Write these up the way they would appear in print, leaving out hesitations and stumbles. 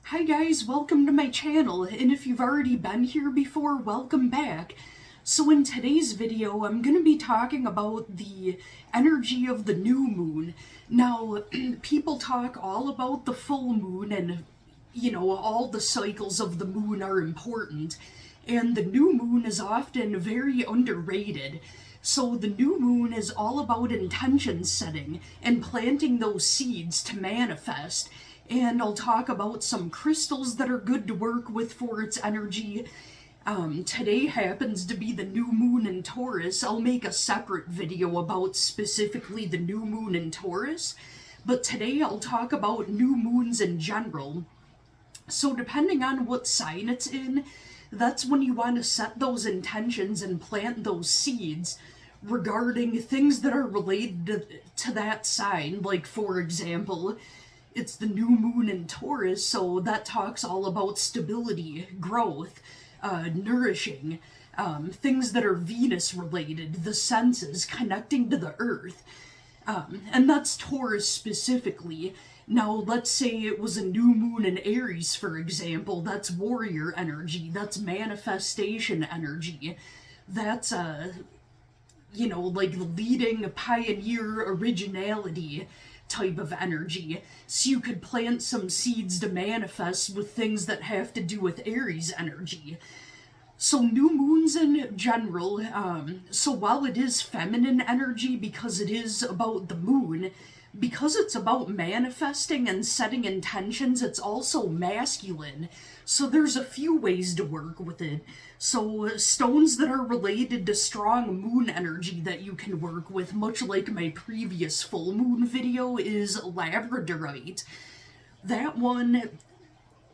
Hi guys, welcome to my channel, and if you've already been here before, welcome back. So in today's video, I'm going to be talking about the energy of the new moon. Now, people talk all about the full moon and, all the cycles of the moon are important. And the new moon is often very underrated. So the new moon is all about intention setting and planting those seeds to manifest. And I'll talk about some crystals that are good to work with for its energy. Today happens to be the new moon in Taurus. I'll make a separate video about specifically the new moon in Taurus. But today I'll talk about new moons in general. So depending on what sign it's in, that's when you want to set those intentions and plant those seeds regarding things that are related to that sign. Like, for example, it's the new moon in Taurus, so that talks all about stability, growth, nourishing, things that are Venus related, the senses, connecting to the earth. And that's Taurus specifically. Now, let's say it was a new moon in Aries, for example. That's warrior energy. That's manifestation energy. That's, like leading, pioneer, originality type of energy. So you could plant some seeds to manifest with things that have to do with Aries energy. So new moons in general, so while it is feminine energy because it is about the moon, because it's about manifesting and setting intentions, it's also masculine. So there's a few ways to work with it. So stones that are related to strong moon energy that you can work with, much like my previous full moon video, is labradorite. That one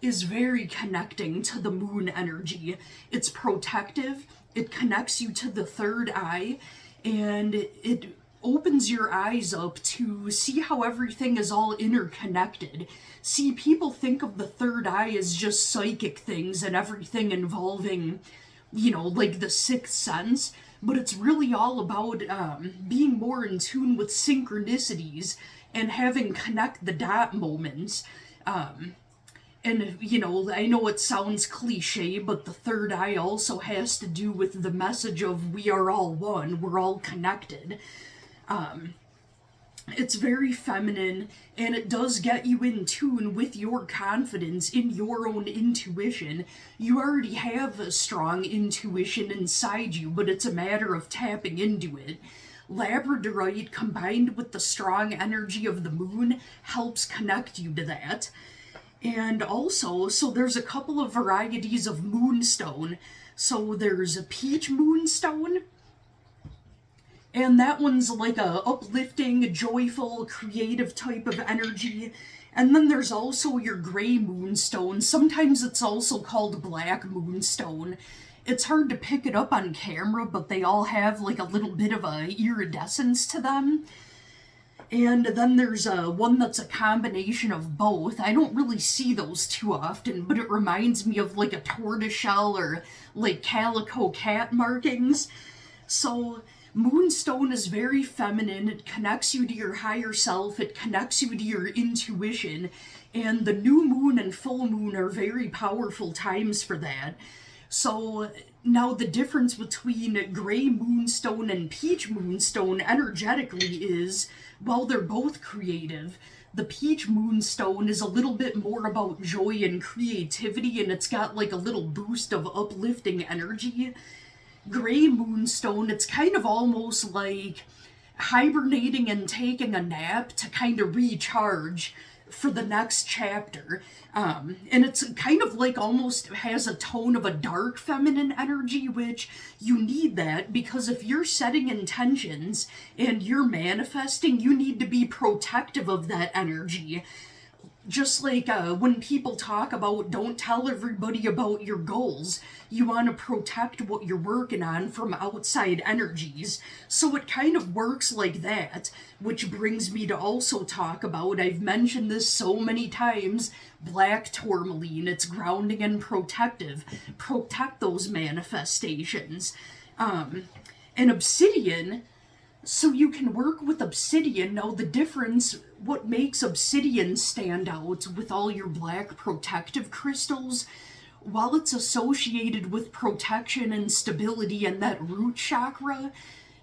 is very connecting to the moon energy. It's protective, it connects you to the third eye, and it opens your eyes up to see how everything is all interconnected. See, people think of the third eye as just psychic things and everything involving, like the sixth sense, but it's really all about being more in tune with synchronicities and having connect the dot moments. And, I know it sounds cliche, but the third eye also has to do with the message of we are all one, we're all connected. It's very feminine, and it does get you in tune with your confidence in your own intuition. You already have a strong intuition inside you, but it's a matter of tapping into it. Labradorite combined with the strong energy of the moon helps connect you to that. And also, so there's a couple of varieties of moonstone. So there's a peach moonstone, and that one's like a uplifting, joyful, creative type of energy. And then there's also your gray moonstone. Sometimes it's also called black moonstone. It's hard to pick it up on camera, but they all have like a little bit of a iridescence to them. And then there's one that's a combination of both. I don't really see those too often, but it reminds me of like a tortoiseshell or like calico cat markings. So moonstone is very feminine. It connects you to your higher self. It connects you to your intuition. And the new moon and full moon are very powerful times for that. So now the difference between gray moonstone and peach moonstone energetically is, while they're both creative, the peach moonstone is a little bit more about joy and creativity, and it's got like a little boost of uplifting energy. Gray moonstone, it's kind of almost like hibernating and taking a nap to kind of recharge for the next chapter. And it's kind of like almost has a tone of a dark feminine energy, which you need that because if you're setting intentions and you're manifesting, you need to be protective of that energy. Just like when people talk about don't tell everybody about your goals, you want to protect what you're working on from outside energies. So it kind of works like that, which brings me to also talk about, I've mentioned this so many times, black tourmaline. It's grounding and protective. Protect those manifestations. And obsidian, So you can work with obsidian. Now the difference, what makes obsidian stand out with all your black protective crystals, while it's associated with protection and stability and that root chakra,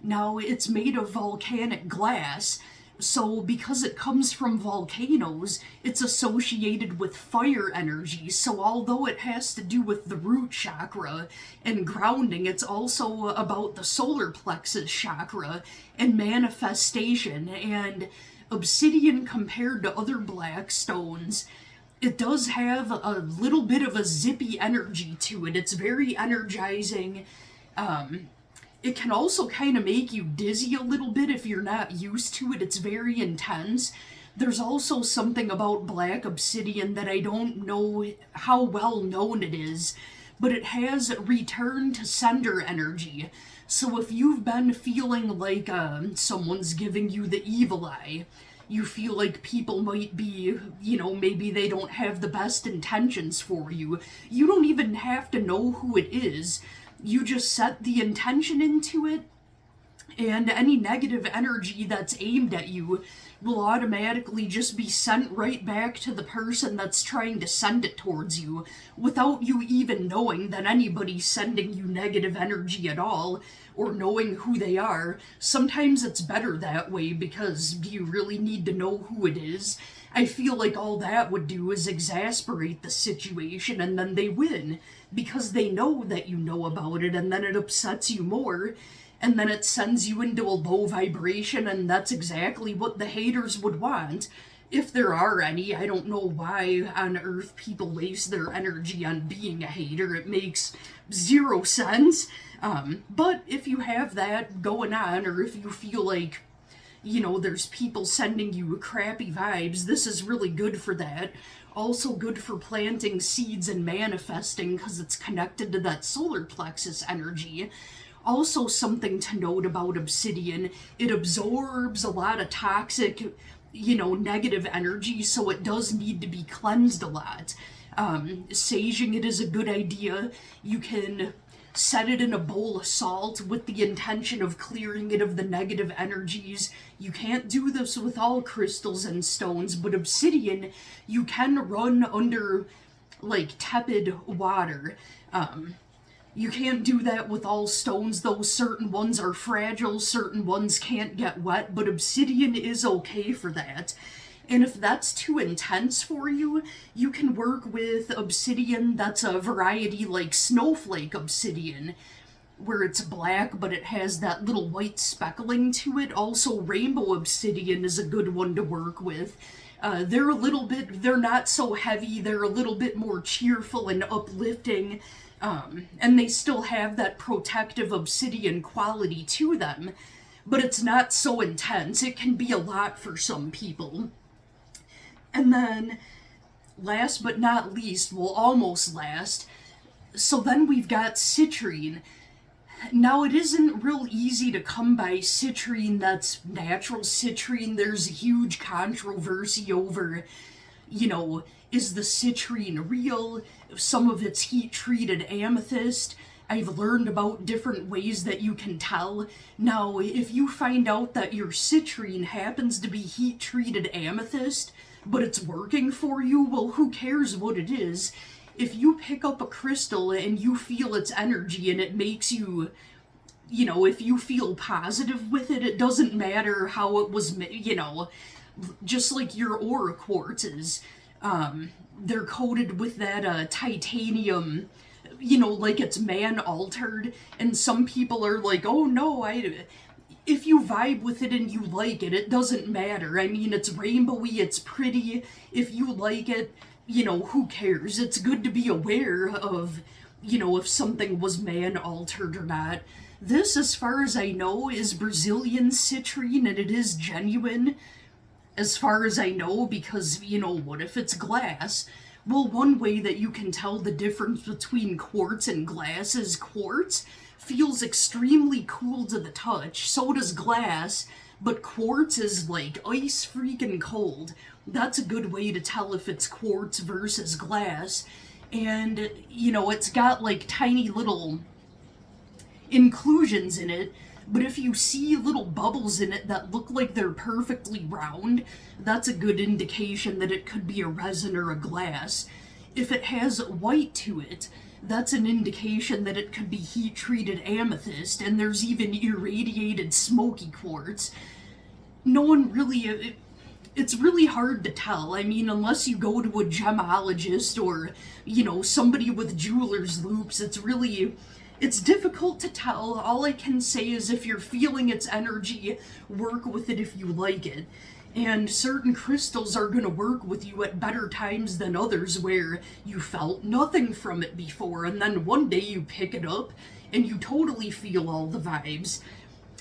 now it's made of volcanic glass. So because it comes from volcanoes, it's associated with fire energy. So although it has to do with the root chakra and grounding, it's also about the solar plexus chakra and manifestation. And obsidian, compared to other black stones, it does have a little bit of a zippy energy to it. It's very energizing. It can also kind of make you dizzy a little bit if you're not used to it. It's very intense. There's also something about black obsidian that I don't know how well known it is, but it has return to sender energy. So if you've been feeling like someone's giving you the evil eye, you feel like people might be, maybe they don't have the best intentions for you, you don't even have to know who it is. You just set the intention into it, and any negative energy that's aimed at you will automatically just be sent right back to the person that's trying to send it towards you, without you even knowing that anybody's sending you negative energy at all, or knowing who they are. Sometimes it's better that way, because do you really need to know who it is? I feel like all that would do is exasperate the situation, and then they win, because they know that you know about it, and then it upsets you more, and then it sends you into a low vibration, and that's exactly what the haters would want. If there are any. I don't know why on earth people waste their energy on being a hater. It makes zero sense. But if you have that going on, or if you feel like, there's people sending you crappy vibes, this is really good for that. Also good for planting seeds and manifesting, because it's connected to that solar plexus energy. Also, something to note about obsidian, it absorbs a lot of toxic, negative energy, so it does need to be cleansed a lot. Saging it is a good idea. You can set it in a bowl of salt with the intention of clearing it of the negative energies. You can't do this with all crystals and stones, but obsidian, you can run under, like, tepid water. You can't do that with all stones, though. Certain ones are fragile, certain ones can't get wet, but obsidian is okay for that. And if that's too intense for you, you can work with obsidian that's a variety like snowflake obsidian, where it's black but it has that little white speckling to it. Also, rainbow obsidian is a good one to work with. They're not so heavy, they're a little bit more cheerful and uplifting, and they still have that protective obsidian quality to them, but it's not so intense. It can be a lot for some people. And then, last but not least, well, almost last, so then we've got citrine. Now, it isn't real easy to come by citrine that's natural citrine. There's a huge controversy over, is the citrine real? Some of it's heat-treated amethyst. I've learned about different ways that you can tell. Now, if you find out that your citrine happens to be heat-treated amethyst, but it's working for you, well, who cares what it is? If you pick up a crystal and you feel its energy and it makes you, if you feel positive with it, it doesn't matter how it was made, just like your aura quartzes. They're coated with that titanium, like it's man-altered, and some people are like, oh no, if you vibe with it and you like it, it doesn't matter. I mean, it's rainbowy, it's pretty. If you like it, who cares? It's good to be aware of, if something was man-altered or not. This, as far as I know, is Brazilian citrine, and it is genuine, as far as I know, because, what if it's glass? Well, one way that you can tell the difference between quartz and glass is quartz feels extremely cool to the touch, so does glass, but quartz is like ice freaking cold. That's a good way to tell if it's quartz versus glass. And, it's got like tiny little inclusions in it, But if you see little bubbles in it that look like they're perfectly round, that's a good indication that it could be a resin or a glass. If it has white to it, that's an indication that it could be heat-treated amethyst, and there's even irradiated smoky quartz. No one really... It's really hard to tell. I mean, unless you go to a gemologist or, somebody with jeweler's loops, it's difficult to tell. All I can say is if you're feeling its energy, work with it if you like it. And certain crystals are going to work with you at better times than others where you felt nothing from it before, and then one day you pick it up and you totally feel all the vibes.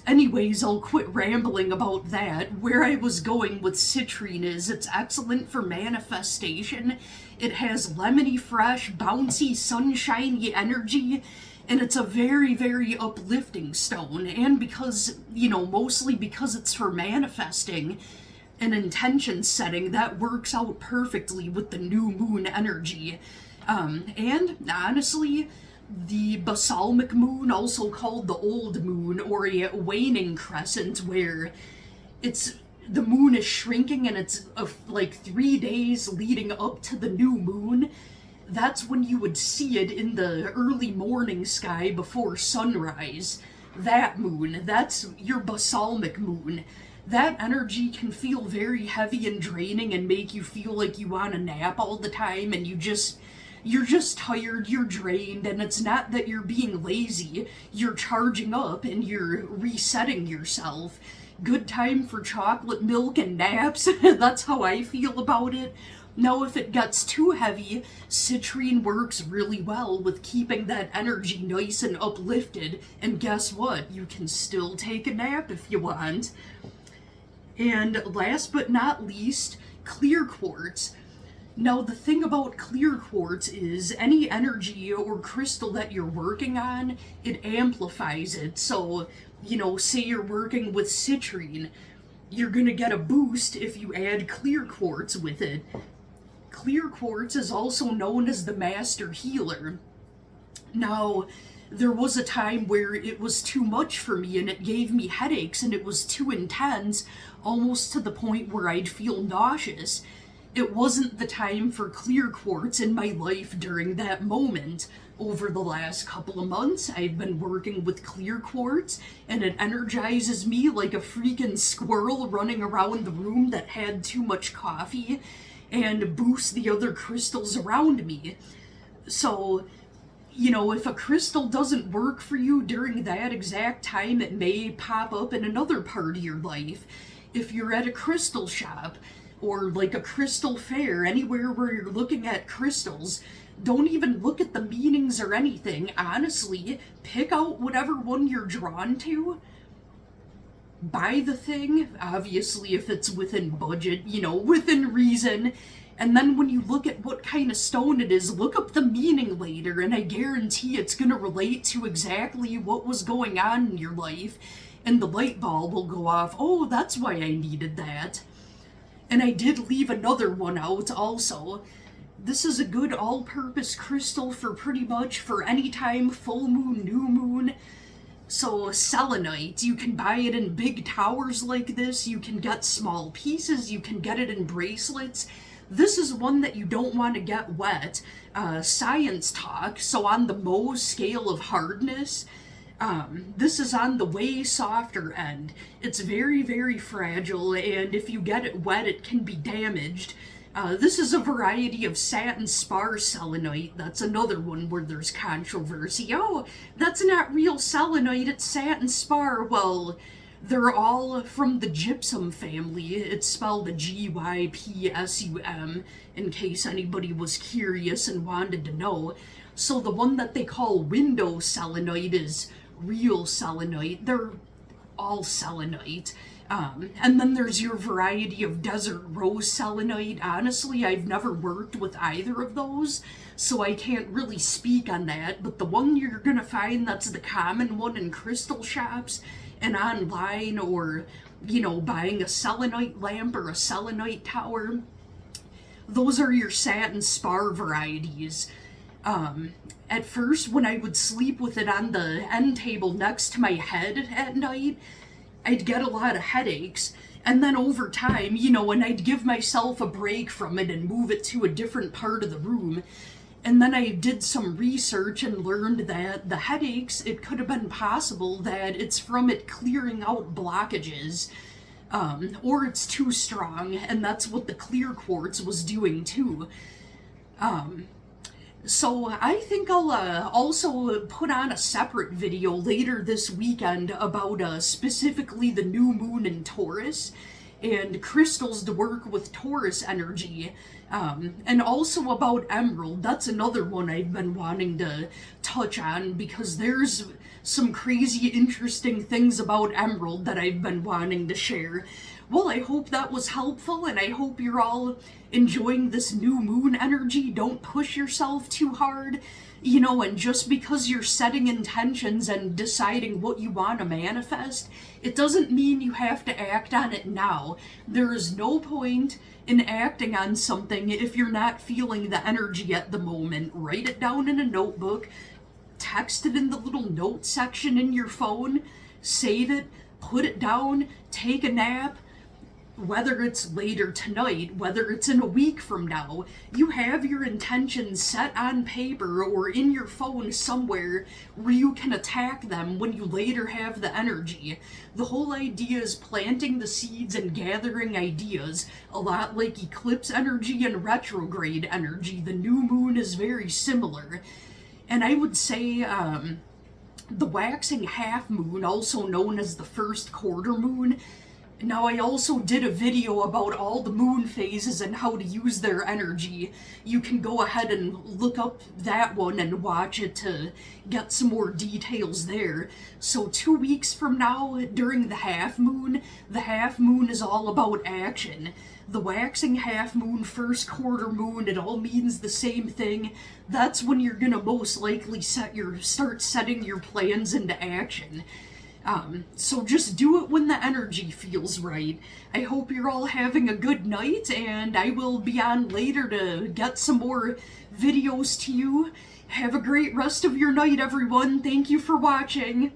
Anyways, I'll quit rambling about that. Where I was going with citrine is it's excellent for manifestation. It has lemony, fresh, bouncy, sunshiny energy, and it's a very, very uplifting stone. And because, mostly because it's for manifesting and intention setting, that works out perfectly with the new moon energy. And honestly, the balsamic moon, also called the old moon or a waning crescent, where the moon is shrinking and it's like 3 days leading up to the new moon. That's when you would see it in the early morning sky before sunrise. That moon, that's your balsamic moon. That energy can feel very heavy and draining and make you feel like you want to nap all the time, and you're just tired, you're drained, and it's not that you're being lazy. You're charging up and you're resetting yourself. Good time for chocolate milk and naps. That's how I feel about it. Now, if it gets too heavy, citrine works really well with keeping that energy nice and uplifted. And guess what? You can still take a nap if you want. And last but not least, clear quartz. Now, the thing about clear quartz is any energy or crystal that you're working on, it amplifies it. So, say you're working with citrine, you're going to get a boost if you add clear quartz with it. Clear quartz is also known as the master healer. Now, there was a time where it was too much for me and it gave me headaches and it was too intense, almost to the point where I'd feel nauseous. It wasn't the time for clear quartz in my life during that moment. Over the last couple of months, I've been working with clear quartz, and it energizes me like a freaking squirrel running around the room that had too much coffee, and boosts the other crystals around me. So, if a crystal doesn't work for you during that exact time, it may pop up in another part of your life. If you're at a crystal shop, or like a crystal fair, anywhere where you're looking at crystals, don't even look at the meanings or anything. Honestly, pick out whatever one you're drawn to, buy the thing, obviously if it's within budget, within reason, and then when you look at what kind of stone it is, look up the meaning later, and I guarantee it's going to relate to exactly what was going on in your life, and the light bulb will go off. Oh, that's why I needed that. And I did leave another one out also. This is a good all-purpose crystal for pretty much for any time, full moon, new moon. So selenite, you can buy it in big towers like this, you can get small pieces, you can get it in bracelets. This is one that you don't want to get wet. Science talk, so on the Mohs scale of hardness, this is on the way softer end. It's very, very fragile, and if you get it wet, it can be damaged. This is a variety of satin spar selenite. That's another one where there's controversy. Oh, that's not real selenite, it's satin spar. Well, they're all from the gypsum family. It's spelled Gypsum, in case anybody was curious and wanted to know. So the one that they call window selenite is real selenite. They're all selenite. And then there's your variety of desert rose selenite. Honestly, I've never worked with either of those, so I can't really speak on that. But the one you're gonna find that's the common one in crystal shops and online, or, buying a selenite lamp or a selenite tower, those are your satin spar varieties. At first, when I would sleep with it on the end table next to my head at night, I'd get a lot of headaches. And then over time, and I'd give myself a break from it and move it to a different part of the room. And then I did some research and learned that the headaches, it could have been possible that it's from it clearing out blockages, or it's too strong, and that's what the clear quartz was doing too. So I think I'll also put on a separate video later this weekend about specifically the new moon in Taurus and crystals to work with Taurus energy, and also about emerald. That's another one I've been wanting to touch on because there's some crazy interesting things about emerald that I've been wanting to share. Well, I hope that was helpful, and I hope you're all enjoying this new moon energy. Don't push yourself too hard, and just because you're setting intentions and deciding what you want to manifest, it doesn't mean you have to act on it now. There is no point in acting on something if you're not feeling the energy at the moment. Write it down in a notebook, text it in the little note section in your phone, save it, put it down, take a nap. Whether it's later tonight, whether it's in a week from now, you have your intentions set on paper or in your phone somewhere where you can attack them when you later have the energy. The whole idea is planting the seeds and gathering ideas, a lot like eclipse energy and retrograde energy. The new moon is very similar. And I would say the waxing half moon, also known as the first quarter moon. Now, I also did a video about all the moon phases and how to use their energy. You can go ahead and look up that one and watch it to get some more details there. So 2 weeks from now, during the half moon is all about action. The waxing half moon, first quarter moon, it all means the same thing. That's when you're gonna most likely start setting your plans into action. So just do it when the energy feels right. I hope you're all having a good night, and I will be on later to get some more videos to you. Have a great rest of your night, everyone. Thank you for watching.